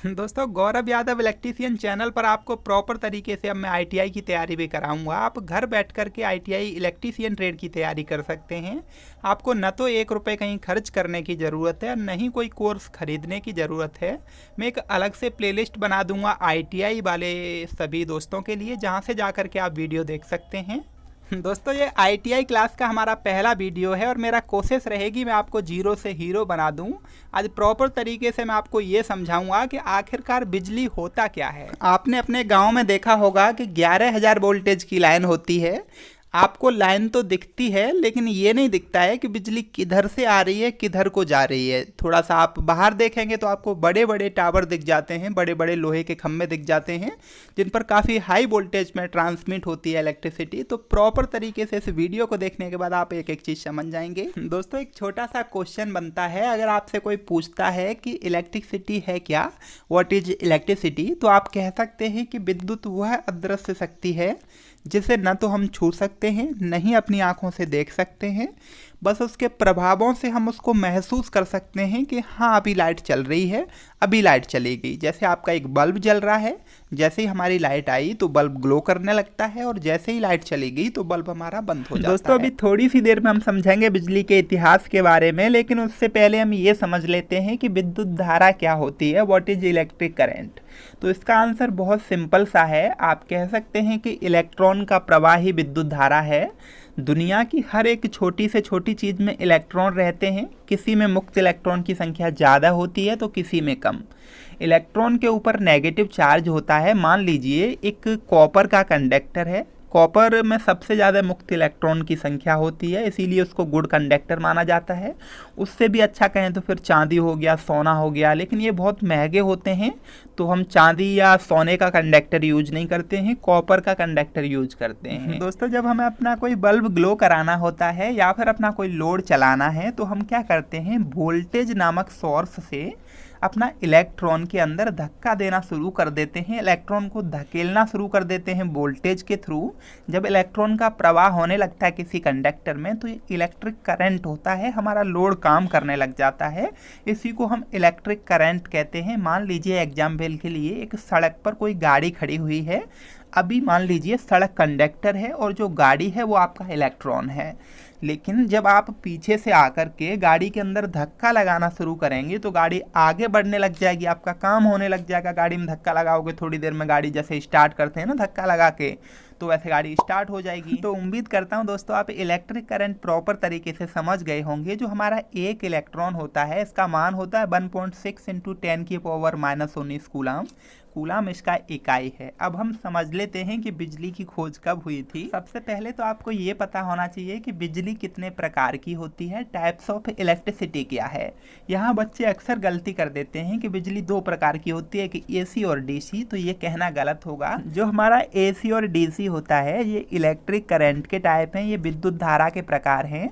दोस्तों, Gaurav Yadav electrician channel पर आपको प्रॉपर तरीके से अब मैं आईटीआई की तैयारी भी कराऊंगा। आप घर बैठ कर के आईटीआई इलेक्ट्रीशियन ट्रेड की तैयारी कर सकते हैं। आपको न तो 1 रुपये कहीं खर्च करने की ज़रूरत है, न ही कोई कोर्स खरीदने की ज़रूरत है। मैं एक अलग से प्लेलिस्ट बना दूंगा आईटीआई वाले सभी दोस्तों के लिए, जहाँ से जा कर के आप वीडियो देख सकते हैं। दोस्तों, ये आईटीआई क्लास का हमारा पहला वीडियो है और मेरा कोशिश रहेगी मैं आपको जीरो से हीरो बना दूं। आज प्रॉपर तरीके से मैं आपको ये समझाऊंगा कि आखिरकार बिजली होता क्या है। आपने अपने गांव में देखा होगा कि 11,000 वोल्टेज की लाइन होती है। आपको लाइन तो दिखती है, लेकिन ये नहीं दिखता है कि बिजली किधर से आ रही है, किधर को जा रही है। थोड़ा सा आप बाहर देखेंगे तो आपको बड़े बड़े टावर दिख जाते हैं, बड़े बड़े लोहे के खंभे दिख जाते हैं, जिन पर काफ़ी हाई वोल्टेज में ट्रांसमिट होती है इलेक्ट्रिसिटी। तो प्रॉपर तरीके से इस वीडियो को देखने के बाद आप एक एक चीज़ समझ जाएंगे। दोस्तों, एक छोटा सा क्वेश्चन बनता है, अगर आपसे कोई पूछता है कि इलेक्ट्रिसिटी है क्या, व्हाट इज इलेक्ट्रिसिटी, तो आप कह सकते हैं कि विद्युत वह अदृश्य शक्ति है जिसे न तो हम छू सकते हैं, न ही अपनी आंखों से देख सकते हैं। बस उसके प्रभावों से हम उसको महसूस कर सकते हैं कि हाँ, अभी लाइट चल रही है, अभी लाइट चलेगी। जैसे आपका एक बल्ब जल रहा है, जैसे ही हमारी लाइट आई तो बल्ब ग्लो करने लगता है, और जैसे ही लाइट चली गई तो बल्ब हमारा बंद हो जाता है। दोस्तों, अभी थोड़ी सी देर में हम समझेंगे बिजली के इतिहास के बारे में, लेकिन उससे पहले हम ये समझ लेते हैं कि विद्युत धारा क्या होती है, व्हाट इज इलेक्ट्रिक करंट। तो इसका आंसर बहुत सिंपल सा है। आप कह सकते हैं कि इलेक्ट्रॉन का प्रवाह ही विद्युत धारा है। दुनिया की हर एक छोटी से छोटी चीज़ में इलेक्ट्रॉन रहते हैं। किसी में मुक्त इलेक्ट्रॉन की संख्या ज़्यादा होती है तो किसी में कम। इलेक्ट्रॉन के ऊपर नेगेटिव चार्ज होता है। मान लीजिए एक कॉपर का कंडक्टर है। कॉपर में सबसे ज़्यादा मुक्त इलेक्ट्रॉन की संख्या होती है, इसीलिए उसको गुड कंडक्टर माना जाता है। उससे भी अच्छा कहें तो फिर चांदी हो गया, सोना हो गया, लेकिन ये बहुत महंगे होते हैं, तो हम चांदी या सोने का कंडक्टर यूज नहीं करते हैं, कॉपर का कंडक्टर यूज करते हैं। दोस्तों, जब हमें अपना कोई बल्ब ग्लो कराना होता है या फिर अपना कोई लोड चलाना है, तो हम क्या करते हैं, वोल्टेज नामक सोर्स से अपना इलेक्ट्रॉन के अंदर धक्का देना शुरू कर देते हैं। इलेक्ट्रॉन को धकेलना शुरू कर देते हैं वोल्टेज के थ्रू। जब इलेक्ट्रॉन का प्रवाह होने लगता है किसी कंडक्टर में, तो ये इलेक्ट्रिक करंट होता है, हमारा लोड काम करने लग जाता है। इसी को हम इलेक्ट्रिक करंट कहते हैं। मान लीजिए एग्जाम्पल के लिए एक सड़क पर कोई गाड़ी खड़ी हुई है। अभी मान लीजिए सड़क कंडक्टर है और जो गाड़ी है वो आपका इलेक्ट्रॉन है। लेकिन जब आप पीछे से आकर के गाड़ी के अंदर धक्का लगाना शुरू करेंगे तो गाड़ी आगे बढ़ने लग जाएगी, आपका काम होने लग जाएगा। गाड़ी में धक्का लगाओगे, थोड़ी देर में गाड़ी जैसे स्टार्ट करते हैं ना धक्का लगा के, तो वैसे गाड़ी स्टार्ट हो जाएगी। तो उम्मीद करता हूँ दोस्तों आप इलेक्ट्रिक करंट प्रॉपर तरीके से समझ गए होंगे। जो हमारा एक इलेक्ट्रॉन होता है, इसका मान होता है 1.6 × 10⁻⁻19 कूलाम। कूलाम इसका इकाई है। अब हम समझ लेते हैं कि बिजली की खोज कब हुई थी। सबसे पहले तो आपको ये पता होना चाहिए कि बिजली कितने प्रकार की होती है, टाइप्स ऑफ इलेक्ट्रिसिटी क्या है। यहाँ बच्चे अक्सर गलती कर देते हैं कि बिजली 2 प्रकार की होती है, कि एसी और डीसी। तो ये कहना गलत होगा। जो हमारा एसी और डीसी होता है ये इलेक्ट्रिक करंट के टाइप हैं, ये विद्युत धारा के प्रकार हैं।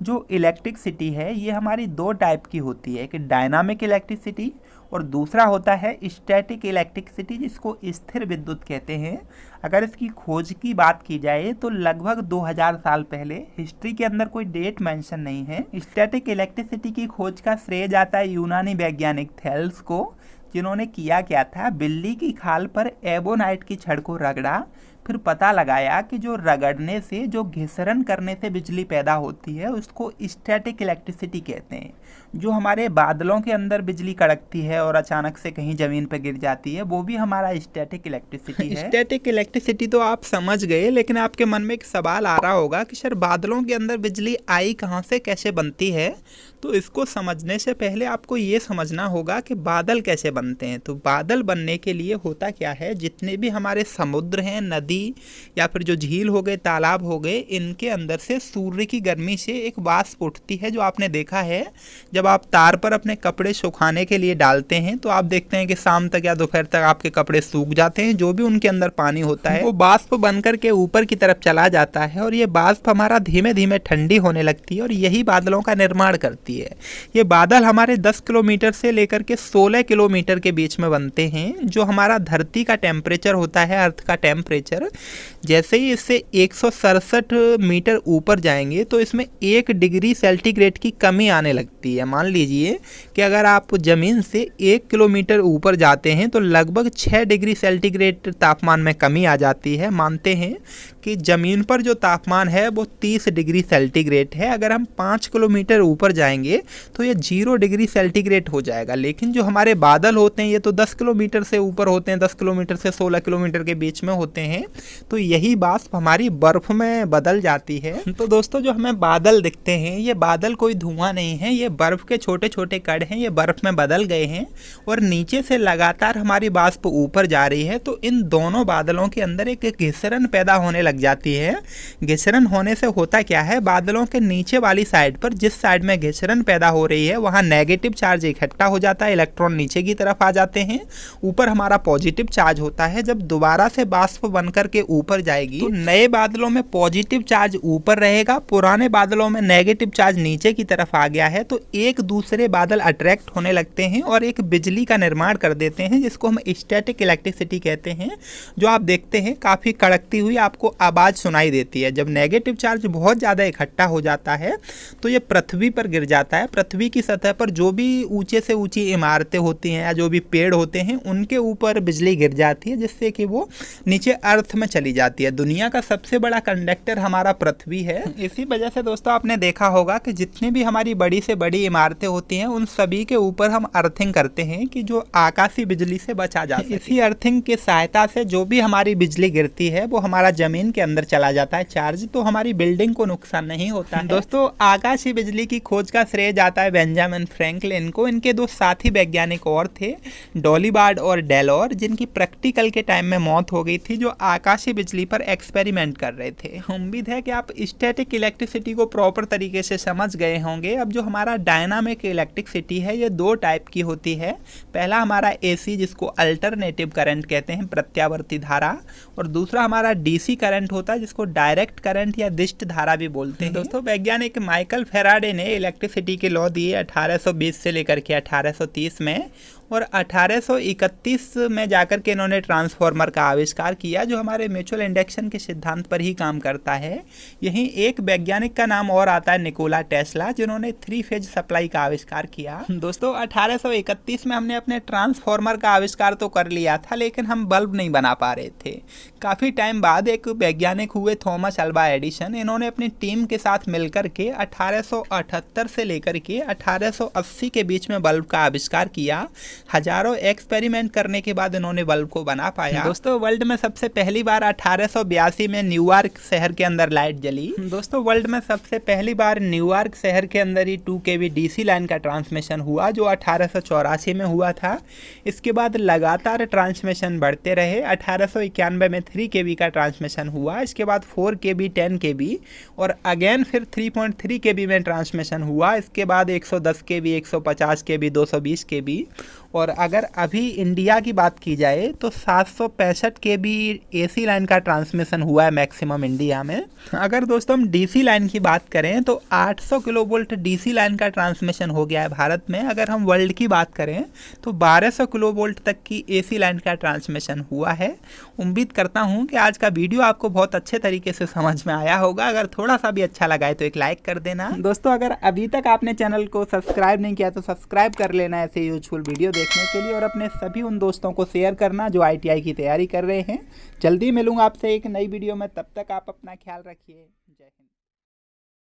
जो इलेक्ट्रिसिटी है ये हमारी 2 टाइप की होती है, कि डायनामिक इलेक्ट्रिसिटी और दूसरा होता है स्टैटिक इलेक्ट्रिसिटी, जिसको स्थिर विद्युत कहते हैं। अगर इसकी खोज की बात की जाए तो लगभग 2000 साल पहले, हिस्ट्री के अंदर कोई डेट मेंशन नहीं है। स्टैटिक इलेक्ट्रिसिटी की खोज का श्रेय जाता है यूनानी वैज्ञानिक थेल्स को, जिन्होंने किया क्या था, बिल्ली की खाल पर एबोनाइट की छड़ को रगड़ा, फिर पता लगाया कि जो रगड़ने से, जो घिसरन करने से बिजली पैदा होती है उसको स्टैटिक इलेक्ट्रिसिटी कहते हैं। जो हमारे बादलों के अंदर बिजली कड़कती है और अचानक से कहीं ज़मीन पर गिर जाती है, वो भी हमारा स्टैटिक इलेक्ट्रिसिटी है। स्टैटिक इलेक्ट्रिसिटी तो आप समझ गए, लेकिन आपके मन में एक सवाल आ रहा होगा कि सर बादलों के अंदर बिजली आई कहाँ से, कैसे बनती है। तो इसको समझने से पहले आपको ये समझना होगा कि बादल कैसे बनते हैं। तो बादल बनने के लिए होता क्या है, जितने भी हमारे समुद्र हैं, नदी या फिर जो झील हो गए, तालाब हो गए, इनके अंदर से सूर्य की गर्मी से एक वाष्प उठती है। जो आपने देखा है, जब आप तार पर अपने कपड़े सुखाने के लिए डालते हैं तो आप देखते हैं कि शाम तक या दोपहर तक आपके कपड़े सूख जाते हैं। जो भी उनके अंदर पानी होता है वो वाष्प बनकर के ऊपर की तरफ चला जाता है, और ये वाष्प हमारा धीमे धीमे ठंडी होने लगती है और यही बादलों का निर्माण करती है। ये बादल हमारे 10 किलोमीटर से लेकर के 16 किलोमीटर किलोमीटर के बीच में बनते हैं। जो हमारा धरती का टेम्परेचर होता है, अर्थ का टेम्परेचर, जैसे ही इससे 167 मीटर ऊपर जाएंगे तो इसमें 1 डिग्री सेंटीग्रेड की कमी आने लगती है। मान लीजिए कि अगर आप ज़मीन से 1 किलोमीटर ऊपर जाते हैं तो लगभग 6 डिग्री सेंटीग्रेड तापमान में कमी आ जाती है। मानते हैं कि ज़मीन पर जो तापमान है वो 30 डिग्री सेंटीग्रेड है। अगर हम 5 किलोमीटर ऊपर जाएंगे तो ये 0 डिग्री सेंटीग्रेड हो जाएगा। लेकिन जो हमारे बादल होते हैं ये तो 10 किलोमीटर से ऊपर होते हैं, 10 किलोमीटर से 16 किलोमीटर के बीच में होते हैं, तो यही वाष्प हमारी बर्फ़ में बदल जाती है। तो दोस्तों, जो हमें बादल दिखते हैं ये बादल कोई धुआं नहीं है, ये बर्फ़ के छोटे छोटे कण हैं, ये बर्फ़ में बदल गए हैं और नीचे से लगातार हमारी वाष्प ऊपर जा रही है। तो इन दोनों बादलों के अंदर एक घिसरन पैदा होने लग जाती है। घिसरन होने से होता क्या है, बादलों के नीचे वाली साइड पर, जिस साइड में घिसरन पैदा हो रही है वहाँ नेगेटिव चार्ज इकट्ठा हो जाता है, इलेक्ट्रॉन नीचे की तरफ आ जाते हैं, ऊपर हमारा पॉजिटिव चार्ज होता है। जब दोबारा से वाष्प बनकर के ऊपर जाएगी तो नए बादलों में पॉजिटिव चार्ज ऊपर रहेगा, पुराने बादलों में नेगेटिव चार्ज नीचे की तरफ आ गया है। तो एक दूसरे बादल अट्रैक्ट होने लगते हैं और एक बिजली का निर्माण कर देते हैं, जिसको हम स्टैटिक इलेक्ट्रिसिटी कहते हैं। जो आप देखते हैं काफ़ी कड़कती हुई आपको आवाज़ सुनाई देती है। जब नेगेटिव चार्ज बहुत ज़्यादा इकट्ठा हो जाता है तो ये पृथ्वी पर गिर जाता है। पृथ्वी की सतह पर जो भी ऊंचे से ऊंची इमारतें होती हैं या जो भी पेड़ होते हैं उनके ऊपर बिजली गिर जाती है, जिससे कि वो नीचे अर्थ में चली जाती है। दुनिया का सबसे बड़ा कंडक्टर हमारा पृथ्वी है। इसी वजह से दोस्तों आपने देखा होगा कि जितनी भी हमारी बड़ी से बड़ी इमारतें होती हैं उन सभी के ऊपर हम अर्थिंग करते हैं कि जो आकाशीय बिजली से बचा जा सके। इसी अर्थिंग की सहायता से जो भी हमारी बिजली गिरती है वो हमारा जमीन के अंदर चला जाता है चार्ज, तो हमारी बिल्डिंग को नुकसान नहीं होता है। दोस्तों, आकाशीय बिजली की खोज का श्रेय जाता है बेंजामिन फ्रैंकलिन को। इनके दो साथी वैज्ञानिक और थे, डॉलीबार्ड और डेलोर, जिनकी प्रैक्टिकल के टाइम में मौत हो गई थी, जो आकाशीय बिजली पर एक्सपेरिमेंट कर रहे थे। उम्मीद है कि आप स्टैटिक इलेक्ट्रिसिटी को प्रॉपर तरीके से समझ गए होंगे। अब जो हमारा डायनामिक इलेक्ट्रिसिटी है ये 2 टाइप की होती है। पहला हमारा AC, जिसको अल्टरनेटिव करंट कहते हैं, प्रत्यावर्ती धारा, और दूसरा हमारा DC करंट होता है जिसको डायरेक्ट करंट या दिष्ट धारा भी बोलते हैं। दोस्तों, वैज्ञानिक माइकल फैराडे ने इलेक्ट्रिसिटी के लॉ दिए 1820 से लेकर के 1830 में, और 1831 में जाकर के इन्होंने ट्रांसफार्मर का आविष्कार किया जो हमारे म्यूचुअल इंडक्शन के सिद्धांत पर ही काम करता है। यहीं एक वैज्ञानिक का नाम और आता है, निकोला टेस्ला, जिन्होंने 3 फेज सप्लाई का आविष्कार किया। दोस्तों, 1831 में हमने अपने ट्रांसफार्मर का आविष्कार तो कर लिया था, लेकिन हम बल्ब नहीं बना पा रहे थे। काफ़ी टाइम बाद एक वैज्ञानिक हुए, थॉमस अल्वा एडिसन। इन्होंने अपनी टीम के साथ मिलकर के 1878 से लेकर के 1880 के बीच में बल्ब का आविष्कार किया। हजारों एक्सपेरिमेंट करने के बाद इन्होंने बल्ब को बना पाया। दोस्तों, वर्ल्ड में सबसे पहली बार 1882 में न्यूयॉर्क शहर के अंदर लाइट जली। दोस्तों, वर्ल्ड में सबसे पहली बार न्यूयॉर्क शहर के अंदर ही 2 kV DC लाइन का ट्रांसमिशन हुआ, जो 1884 में हुआ था। इसके बाद लगातार ट्रांसमिशन बढ़ते रहे। 1891 में 3 kV का ट्रांसमिशन हुआ, इसके बाद 4 kV, 10 kV, और अगेन फिर 3.3 kV में ट्रांसमिशन हुआ। इसके बाद 110 kV, 150 kV, 220 kV, और अगर अभी इंडिया की बात की जाए तो 765 kV AC लाइन का ट्रांसमिशन हुआ है मैक्सिमम इंडिया में। अगर दोस्तों हम DC लाइन की बात करें तो 800 किलोवोल्ट DC लाइन का ट्रांसमिशन हो गया है भारत में। अगर हम वर्ल्ड की बात करें तो 1200 किलोवोल्ट तक की AC लाइन का ट्रांसमिशन हुआ है। उम्मीद करता हूँ कि आज का वीडियो आपको बहुत अच्छे तरीके से समझ में आया होगा। अगर थोड़ा सा भी अच्छा लगा है तो एक लाइक कर देना। दोस्तों, अगर अभी तक आपने चैनल को सब्सक्राइब नहीं किया तो सब्सक्राइब कर लेना ऐसे यूजफुल वीडियो देखने के लिए, और अपने सभी उन दोस्तों को शेयर करना जो ITI की तैयारी कर रहे हैं। जल्दी मिलूंगा आपसे एक नई वीडियो में, तब तक आप अपना ख्याल रखिए।